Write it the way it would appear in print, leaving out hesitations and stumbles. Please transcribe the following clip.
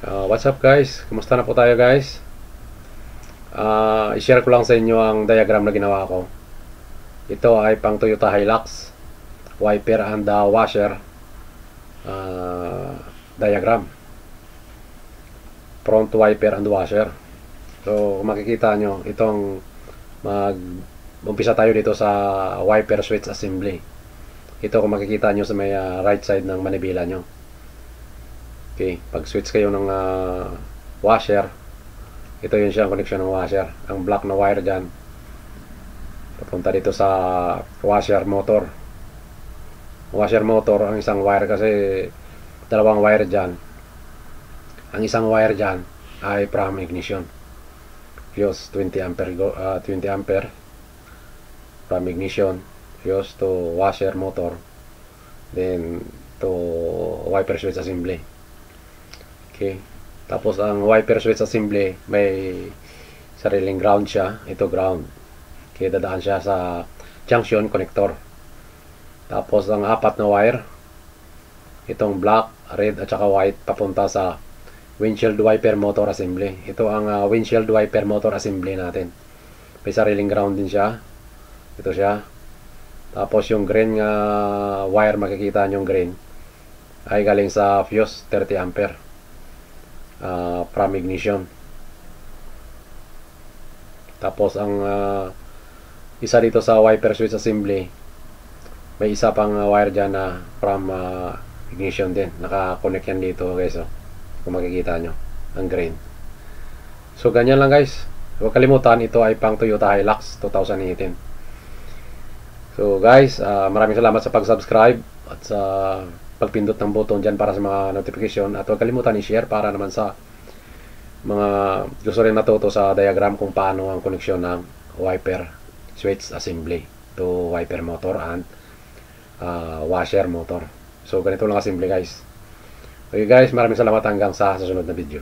What's up guys? Kumusta na po tayo guys? I-share ko lang sa inyo ang diagram na ginawa ko. Ito ay pang Toyota Hilux wiper and washer diagram. Front wiper and washer. So kung makikita nyo, itong umpisa tayo dito sa wiper switch assembly. Ito kung makikita nyo sa may right side ng manibela nyo. Okay, pag switch kayo ng washer, ito yun siya ang connection ng washer. Ang black na wire dyan papunta dito sa washer motor. Washer motor, ang isang wire kasi dalawang wire dyan. Ang isang wire dyan ay from ignition. Fuse 20 ampere, 20 ampere from ignition, fuse to washer motor, then to wiper switch assembly. Okay. Tapos ang wiper switch assembly may sariling ground siya. Ito ground. Okay, dadaan siya sa junction connector. Tapos ang apat na wire, itong black, red at saka white papunta sa windshield wiper motor assembly. Ito ang windshield wiper motor assembly natin. May sariling ground din siya. Ito siya. Tapos yung green wire, makikita nyo yung green, ay galing sa fuse 30 ampere. From ignition. Tapos ang isa dito sa wiper switch assembly, may isa pang wire dyan na from ignition din. Naka-connect yan dito guys, kung makikita nyo ang green. So ganyan lang guys. Huwag kalimutan, ito ay pang Toyota Hilux 2018. So guys, maraming salamat sa pag-subscribe at sa pagpindot ng button dyan para sa mga notification, at huwag kalimutan i-share para naman sa mga gusto rin matuto sa diagram kung paano ang koneksyon ng wiper switch assembly to wiper motor and washer motor. So ganito lang assembly guys. Okay guys, maraming salamat, hanggang sa susunod na video.